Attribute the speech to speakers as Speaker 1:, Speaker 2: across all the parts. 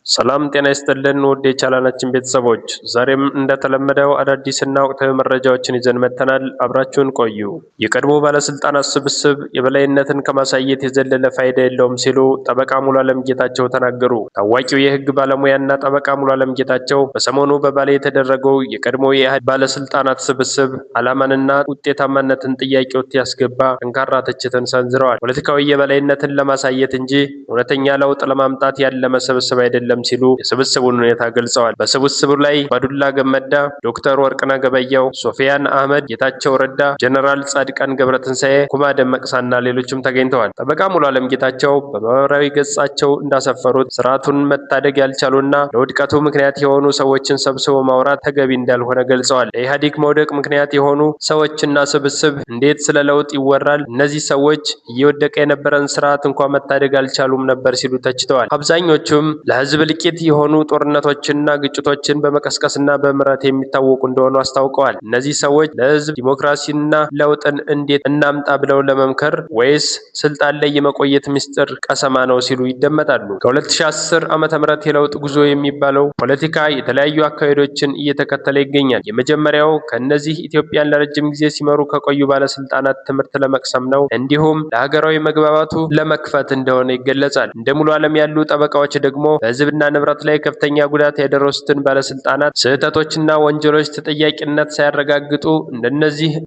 Speaker 1: ሰላም ጤና ይስጥልን ውድ የቻናላችን ቤተሰቦች፣ ዛሬም እንደተለመደው አዳዲስና ወቅታዊ መረጃዎችን ይዘን መጥተናል። አብራችሁን ቆዩ። የቀድሞ ባለስልጣናት ስብስብ የበላይነትን ከማሳየት የዘለለ ፋይዳ የለውም ሲሉ ጠበቃ ሙሉዓለም ጌታቸው ተናገሩ። ታዋቂው የህግ ባለሙያና ጠበቃ ሙሉዓለም ጌታቸው በሰሞኑ በባሌ የተደረገው የቀድሞ የኢህአዴግ ባለስልጣናት ስብስብ ዓላማንና ውጤታማነትን ጥያቄ ውስጥ ያስገባ ጠንካራ ትችትን ሰንዝረዋል። ፖለቲካዊ የበላይነትን ለማሳየት እንጂ እውነተኛ ለውጥ ለማምጣት ያለመ ስብስብ አይደለም ሲሉ የስብስቡን ሁኔታ ገልጸዋል። በስብስቡ ላይ ባዱላ ገመዳ፣ ዶክተር ወርቅነህ ገበየሁ፣ ሶፊያን አህመድ፣ ጌታቸው ረዳ፣ ጀነራል ጻድቃን ገብረትንሳኤ፣ ኩማ ደመቅሳና ሌሎችም ተገኝተዋል። ጠበቃ ሙሉዓለም ጌታቸው በማህበራዊ ገጻቸው እንዳሰፈሩት ስርዓቱን መታደግ ያልቻሉና ለውድቀቱ ምክንያት የሆኑ ሰዎችን ሰብስቦ ማውራት ተገቢ እንዳልሆነ ገልጸዋል። ለኢህአዴግ መውደቅ ምክንያት የሆኑ ሰዎችና ስብስብ እንዴት ስለ ለውጥ ይወራል? እነዚህ ሰዎች እየወደቀ የነበረን ስርዓት እንኳን መታደግ አልቻሉም ነበር ሲሉ ተችተዋል። አብዛኞቹም ለህዝብ ልቂት የሆኑ ጦርነቶችንና ግጭቶችን በመቀስቀስና በምረት የሚታወቁ እንደሆኑ አስታውቀዋል። እነዚህ ሰዎች ለህዝብ ዲሞክራሲና ለውጥን እንዴት እናምጣ ብለው ለመምከር ወይስ ስልጣን ላይ የመቆየት ምስጢር ቀሰማ ነው ሲሉ ይደመጣሉ። ከ2010 ዓ.ም የለውጥ ጉዞ የሚባለው ፖለቲካ የተለያዩ አካሄዶችን እየተከተለ ይገኛል። የመጀመሪያው ከእነዚህ ኢትዮጵያን ለረጅም ጊዜ ሲመሩ ከቆዩ ባለስልጣናት ትምህርት ለመቅሰም ነው፣ እንዲሁም ለሀገራዊ መግባባቱ ለመክፈት እንደሆነ ይገለጻል። እንደ ሙሉዓለም ያሉ ጠበቃዎች ደግሞ በህዝብና ንብረት ላይ ከፍተኛ ጉዳት ያደረሱትን ባለስልጣናት ስህተቶችና ወንጀሎች ተጠያቂነት ሳያረጋግጡ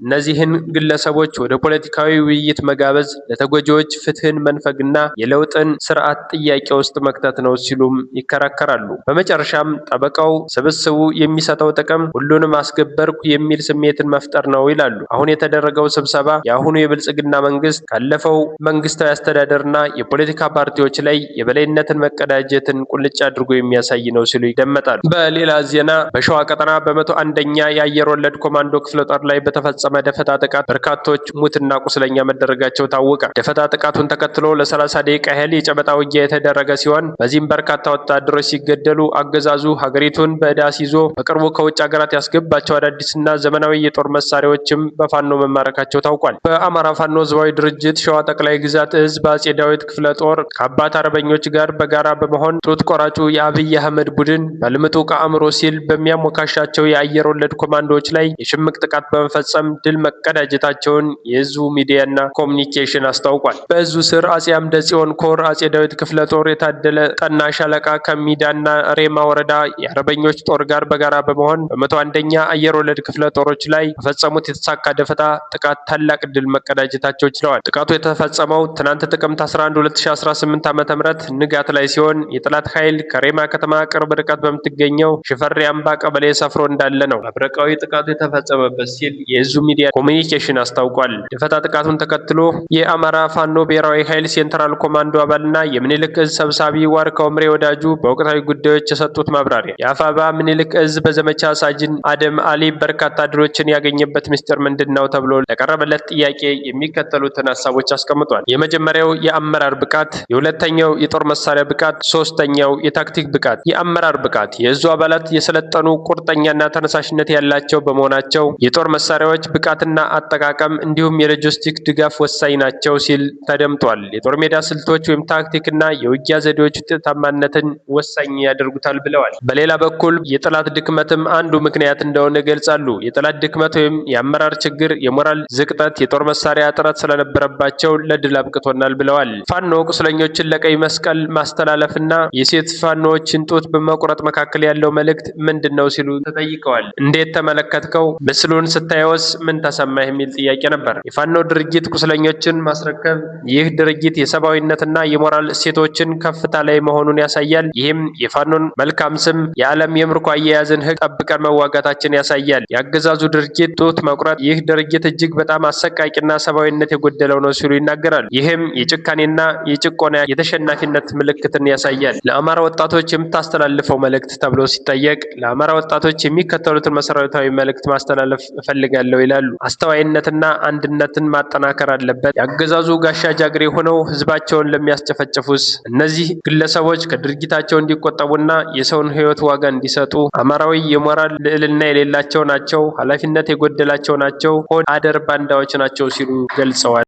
Speaker 1: እነዚህን ግለሰቦች ወደ ፖለቲካዊ ውይይት መጋበዝ ለተጎጂዎች ፍትህን መንፈግና የለውጥን ስርዓት ጥያቄ ውስጥ መክተት ነው ሲሉም ይከራከራሉ። በመጨረሻም ጠበቃው ስብስቡ የሚሰጠው ጥቅም ሁሉንም አስገበርኩ የሚል ስሜትን መፍጠር ነው ይላሉ። አሁን የተደረገው ስብሰባ የአሁኑ የብልጽግና መንግስት ካለፈው መንግስታዊ አስተዳደርና የፖለቲካ ፓርቲዎች ላይ የበላይነትን መቀዳጀትን ቁልጭ አድርጎ የሚያሳይ ነው ሲሉ ይደመጣሉ። በሌላ ዜና በሸዋ ቀጠና በ101ኛ የአየር ወለድ ኮማንዶ ክፍለ ጦር ላይ በተፈጸመ ደፈጣ ጥቃት በርካቶች ሙትና ቁስለኛ መደረጋቸው ታወቀ። ደፈጣ ጥቃቱን ተከትሎ ለ30 ደቂቃ ያህል የጨበጣ ውጊያ የተደረገ ሲሆን በዚህም በርካታ ወታደሮች ሲገደሉ አገዛዙ ሀገሪቱን በዕዳ ይዞ በቅርቡ ከውጭ ሀገራት ያስገባቸው አዳዲስና ዘመናዊ የጦር መሳሪያዎችም በፋኖ መማረካቸው ታውቋል። በአማራ ፋኖ ህዝባዊ ድርጅት ሸዋ ጠቅላይ ግዛት እዝ በአጼ ዳዊት ክፍለ ጦር ከአባት አርበኞች ጋር በጋራ በመሆን ጡት ቆራጩ የአብይ አህመድ ቡድን በልምጡቅ አእምሮ ሲል በሚያሞካሻቸው የአየር ወለድ ኮማንዶዎች ላይ የሽምቅ ጥቃት በመፈጸም ድል መቀዳጀታቸውን የእዙ ሚዲያና ኮሚኒኬሽን አስታውቋል። በእዙ ስር አጼ አምደ ጽዮን ኮር አጼ ዳዊት ክፍለ ጦር የታደለ ጠና ሻለቃ ከሚዳና ሬማ ወረዳ የአርበኞች ጦር ጋር በጋራ በመሆን በ101ኛ አየር ወለድ ክፍለ ጦሮች ላይ በፈጸሙት የተሳካ ደፈጣ ጥቃት ታላቅ ድል መቀዳጀታቸው ችለዋል። ጥቃቱ የተፈጸመው ትናንት ጥቅምት 11 2018 ዓ.ም ንጋት ላይ ሲሆን የጠላት ኃይል ከሬማ ከተማ ቅርብ ርቀት በምትገኘው ሽፈሬ አምባ ቀበሌ ሰፍሮ እንዳለ ነው መብረቃዊ ጥቃቱ የተፈጸመበት ሲል የእዙ ሚዲያ ኮሚኒኬሽን አስታውቋል። ደፈጣ ጥቃቱን ተከትሎ የአማራ ፋኖ ብሔራዊ ኃይል ሴንትራል ኮማንዶ አባልና የምኒልክ እዝ ሰብሳቢ ዋርካው ምሬ ወዳጁ በወቅታዊ ጉዳዮች የሰጡት ማብራሪያ የአፋባ ምኒልክ እዝ በዘመቻ ሳጅን አደም አሊ በርካታ ድሎችን ያገኘበት ምስጢር ምንድነው ተብሎ ለቀረበለት ጥያቄ የሚከተሉትን ሀሳቦች አስቀምጧል። የመጀመሪያው የአመራር ብቃት፣ የሁለተኛው የጦር መሳሪያ ብቃት፣ ሶስተኛው የታክቲክ ብቃት። የአመራር ብቃት የእዙ አባላት የሰለጠኑ ቁርጠኛና ተነሳሽነት ያላቸው በመሆናቸው የጦር መሳሪያዎች ብቃትና አጠቃቀም እንዲሁም የሎጂስቲክ ድጋፍ ወሳኝ ናቸው ሲል ተደምጧል። የጦር ሜዳ ስልቶች ወይም ታክቲክና የውጊያ ዘዴዎች ውጤታማነትን ወሳኝ ያደርጉታል ብለዋል። በሌላ በኩል የጠላት ድክመትም አንዱ ምክንያት እንደሆነ ይገልጻሉ። የጠላት ድክመት ወይም የአመራር ችግር፣ የሞራል ዝቅጠት፣ የጦር መሳሪያ እጥረት ስለነበረባቸው ለድል አብቅቶናል ብለዋል። ፋኖ ቁስለኞችን ለቀይ መስቀል ማስተላለፍና የሴት ፋኖዎችን ጡት በመቁረጥ መካከል ያለው መልእክት ምንድነው ሲሉ ተጠይቀዋል። እንዴት ተመለከትከው? ምስሉን ስታየውስ ምን ተሰማህ? የሚል ጥያቄ ነበር። የፋኖ ድርጊት ቁስለኞችን ማስረከብ፣ ይህ ድርጊት የሰብአዊነትና የሞራል እሴቶችን ከፍታ ላይ መሆኑን ያሳያል። ይህም የፋኖን መልካም ስም፣ የዓለም የምርኮ አያያዝን ሕግ ጠብቀን መዋጋታችን ያሳያል። የአገዛዙ ድርጊት ጡት መቁረጥ፣ ይህ ድርጊት እጅግ በጣም አሰቃቂና ሰብአዊነት የጎደለው ነው ሲሉ ይናገራል። ይህም የጭካኔና የጭቆና የተሸናፊነት ምልክትን ያሳያል። ለአማራ ወጣቶች የምታስተላልፈው መልእክት ተብሎ ሲጠየቅ ለአማራ ወጣቶች የሚከተሉትን መሰረታዊ መልእክት ማስተላለፍ እፈልጋለሁ ይላሉ። አስተዋይነትና አንድነትን ማጠናከር አለበት። የአገዛዙ ጋሻ ጃግሬ ሆነው ህዝባቸውን ለሚያስጨፈጭፉስ እነዚህ ግለሰቦች ከድርጊታቸው እንዲቆጠቡና የሰውን ህይወት ዋጋ እንዲሰጡ አማራዊ የሞራል ልዕልና የሌላቸው ናቸው፣ ኃላፊነት የጎደላቸው ናቸው፣ ሆድ አደር ባንዳዎች ናቸው ሲሉ ገልጸዋል።